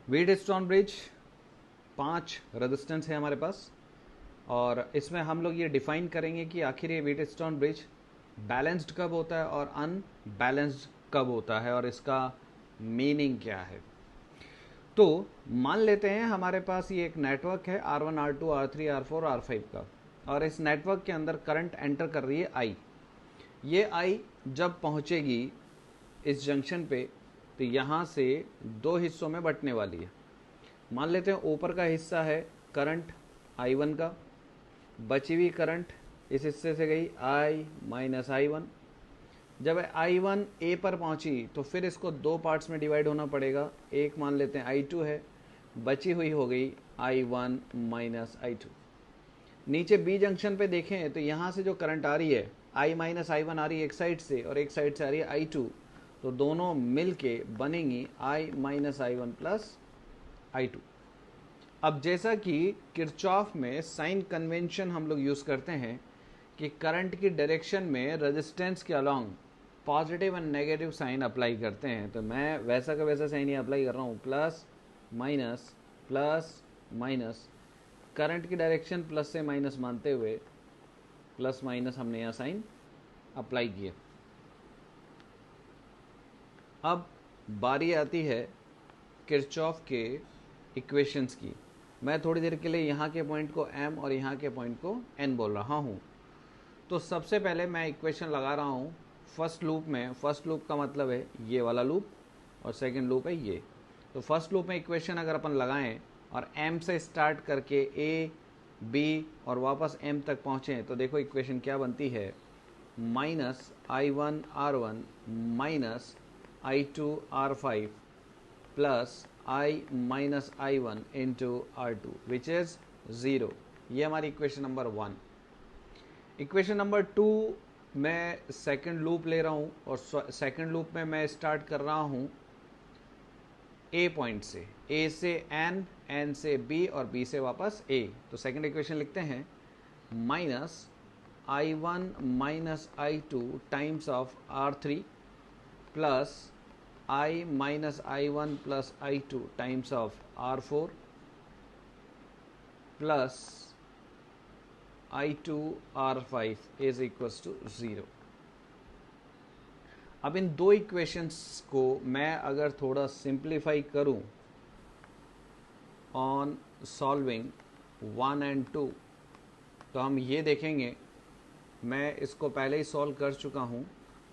Wheatstone bridge 5 resistance है हमारे पास, और इसमें हम लोग ये डिफाइन करेंगे कि आखिर ये व्हीटस्टोन ब्रिज बैलेंस्ड कब होता है और अनबैलेंस्ड कब होता है, और इसका मीनिंग क्या है। तो मान लेते हैं हमारे पास ये एक नेटवर्क है R1 R2 R3 R4 R5 का, और इस नेटवर्क के अंदर करंट एंटर कर रही है I। ये I जब पहुंचेगी इस जंक्शन पे तो यहाँ से दो हिस्सों में बंटने वाली है। मान लेते हैं ऊपर का हिस्सा है करंट I1 का, बची हुई करंट इस हिस्से से गई I माइनस I1। जब I1 A पर पहुंची तो फिर इसको दो पार्ट्स में डिवाइड होना पड़ेगा। एक मान लेते हैं I2 है, बची हुई हो गई I1 माइनस I2। नीचे B जंक्शन पे देखें तो यहाँ से जो करंट आ रही है I माइनस I1 आ रही है एक साइड से और एक साइड से आ रही है I2, तो दोनों मिल के बनेंगी I minus I1 plus I2। अब जैसा कि किरचॉफ में साइन कन्वेंशन हम लोग यूज़ करते हैं कि करंट की डायरेक्शन में रेजिस्टेंस के along positive and negative sign apply करते हैं, तो मैं वैसा का वैसा साइन ही अप्लाई कर रहा हूँ, प्लस माइनस। करंट की डायरेक्शन प्लस से माइनस मानते हुए प्लस माइनस हमने यहाँ साइन अप्लाई किया। अब बारी आती है किरचॉफ के इक्वेशंस की। मैं थोड़ी देर के लिए यहाँ के पॉइंट को M और यहाँ के पॉइंट को N बोल रहा हूँ। तो सबसे पहले मैं इक्वेशन लगा रहा हूँ फर्स्ट लूप में। फर्स्ट लूप का मतलब है ये वाला लूप और सेकंड लूप है ये। तो फर्स्ट लूप में इक्वेशन अगर अपन लगाएं और M से स्टार्ट करके A B और वापस M तक पहुँचें तो देखो इक्वेशन क्या बनती है, minus I1 R1 minus I2 R5 plus I minus I1 into R2 which is 0। ये हमारी इक्वेशन नंबर 1। इक्वेशन नंबर 2 मैं सेकंड लूप ले रहा हूँ और सेकंड लूप में मैं स्टार्ट कर रहा हूँ A पॉइंट से, A से N, N से B और B से वापस A। तो सेकंड इक्वेशन लिखते हैं minus I1 minus I2 times of R3 plus I minus I1 plus I2 times of R4 plus I2 R5 is equals to 0। अब इन दो इक्वेशंस को मैं अगर थोड़ा सिंप्लीफाई करूं ऑन सॉल्विंग 1 एंड 2 तो हम ये देखेंगे, मैं इसको पहले ही सॉल्व कर चुका हूं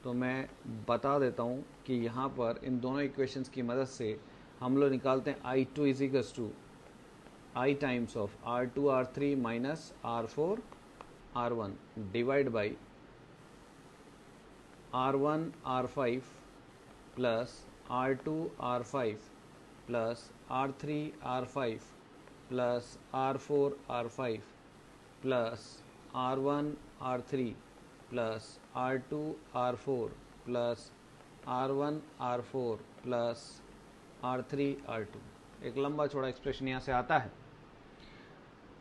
तो मैं बता देता हूं कि यहाँ पर इन दोनों इक्वेशंस की मदद से हम लोग निकालते हैं I2 is equals to I times of R2 R3 minus R4 R1 divide by R1 R5 plus R2 R5 plus R3 R5 plus R4 R5 plus R1 R3 plus R2 R4 plus R1 R4 plus R3 R2। एक लंबा चौड़ा expression यहाँ से आता है।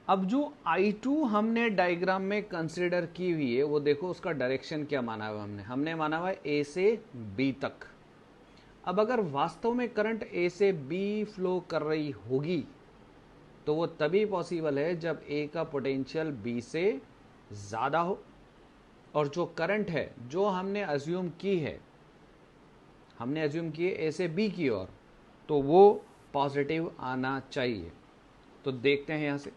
अब जो I2 हमने डायग्राम में कंसिडर की हुई है वो देखो उसका डायरेक्शन क्या माना हुआ हमने माना हुआ है A से B तक। अब अगर वास्तव में करंट A से B फ्लो कर रही होगी तो वो तभी पॉसिबल है जब A का पोटेंशियल B से ज़्यादा हो, और जो करंट है जो हमने अज्यूम की है A से B की ओर, तो वो पॉजिटिव आना चाहिए। तो देखते हैं यहाँ से,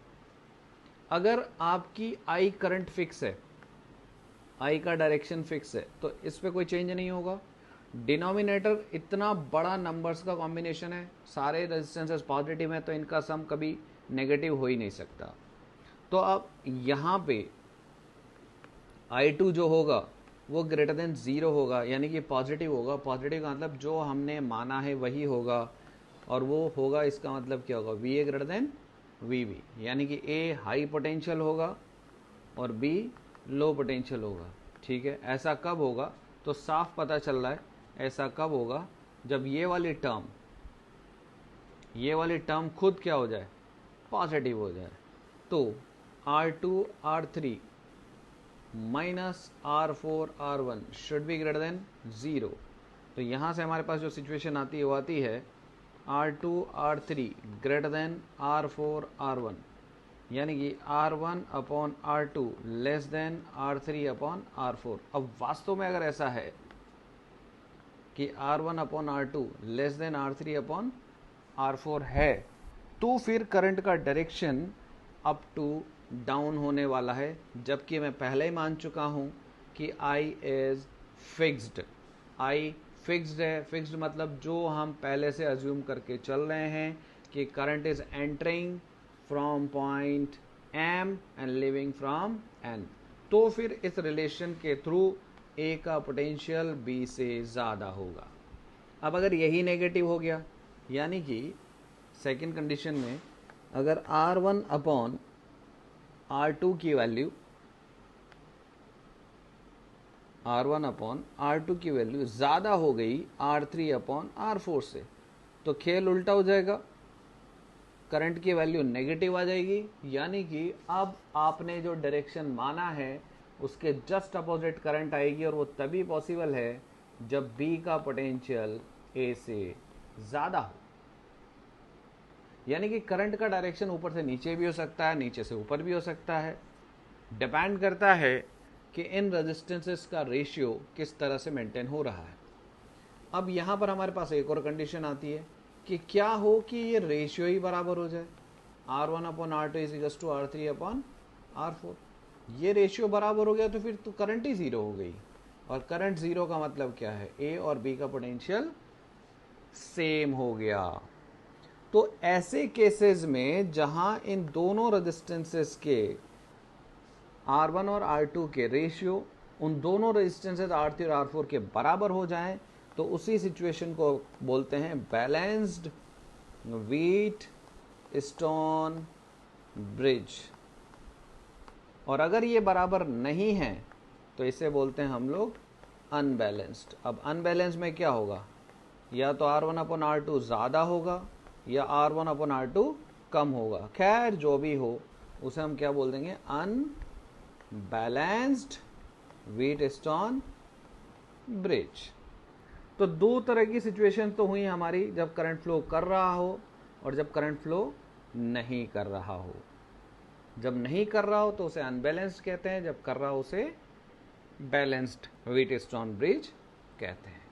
अगर आपकी I करंट फिक्स है, I का डायरेक्शन फिक्स है, तो इस पे कोई चेंज नहीं होगा। डिनोमिनेटर इतना बड़ा नंबर्स का कॉम्बिनेशन है, सारे रेजिस्टेंसेस पॉजिटिव हैं, तो इनका सम कभी नेगेटिव हो ही नहीं सकता। तो अब यहाँ पे I2 जो होगा वो ग्रेटर देन 0 होगा, यानी कि पॉजिटिव होगा। पॉजिटिव का मतलब जो हमने माना है वही होगा, और वो होगा इसका मतलब क्या होगा, VA ग्रेटर देन VB, यानी कि A हाई पोटेंशियल होगा और B लो पोटेंशियल होगा। ठीक है, ऐसा कब होगा, तो साफ पता चल रहा है ऐसा कब होगा जब ये वाली टर्म खुद क्या हो जाए, पॉजिटिव हो जाए। तो R2 R3 minus R4 R1 should be greater than 0। तो यहाँ से हमारे पास जो सिचुएशन आती है वो आती है R2 R3 greater than R4 R1, यानी कि R1 upon R2 less than R3 upon R4। अब वास्तव में अगर ऐसा है कि R1 upon R2 less than R3 upon R4 है, तो फिर करंट का डायरेक्शन अप टू डाउन होने वाला है, जबकि मैं पहले ही मान चुका हूं कि I is fixed. I fixed है। फिक्स्ड मतलब जो हम पहले से अज्यूम करके चल रहे हैं कि current is entering from point M and living from N। तो फिर इस रिलेशन के थ्रू A का पोटेंशियल B से ज़्यादा होगा। अब अगर यही नेगेटिव हो गया, यानी कि सेकेंड कंडीशन में अगर R1 अपॉन R2 की वैल्यू R1 अपॉन R2 की वैल्यू ज़्यादा हो गई R3 अपॉन R4 से, तो खेल उल्टा हो जाएगा, करंट की वैल्यू नेगेटिव आ जाएगी। यानी कि अब आपने जो डायरेक्शन माना है उसके जस्ट अपोजिट करंट आएगी, और वो तभी पॉसिबल है जब B का पोटेंशियल A से ज़्यादा हो। यानी कि करंट का डायरेक्शन ऊपर से नीचे भी हो सकता है, नीचे से ऊपर भी हो सकता है, डिपेंड करता है कि इन रेजिस्टेंसेस का रेशियो किस तरह से मेंटेन हो रहा है। अब यहाँ पर हमारे पास एक और कंडीशन आती है कि क्या हो कि ये रेशियो ही बराबर हो जाए, R1 upon R2 is equals to R3 upon R4। ये रेशियो बराबर हो गया तो फिर तो करंट ही ज़ीरो हो गई, और करंट ज़ीरो का मतलब क्या है, A और B का पोटेंशियल सेम हो गया। तो ऐसे केसेस में जहां इन दोनों रेजिस्टेंसेस के R1 और R2 के रेशियो उन दोनों रेजिस्टेंसेस R3 और R4 के बराबर हो जाएं, तो उसी सिचुएशन को बोलते हैं बैलेंस्ड व्हीट स्टोन ब्रिज। और अगर ये बराबर नहीं है तो इसे बोलते हैं हम लोग अनबैलेंस्ड। अब अनबैलेंस में क्या होगा, या तो R1 अपॉन R2 ज़्यादा होगा या R1 अपॉन R2 कम होगा। खैर जो भी हो उसे हम क्या बोल देंगे, अनबैलेंस्ड व्हीट स्टोन ब्रिज। तो दो तरह की सिचुएशन तो हुई हमारी, जब करंट फ्लो कर रहा हो और जब करंट फ्लो नहीं कर रहा हो। जब नहीं कर रहा हो तो उसे अनबैलेंस्ड कहते हैं, जब कर रहा हो उसे बैलेंस्ड व्हीट स्टोन ब्रिज कहते हैं।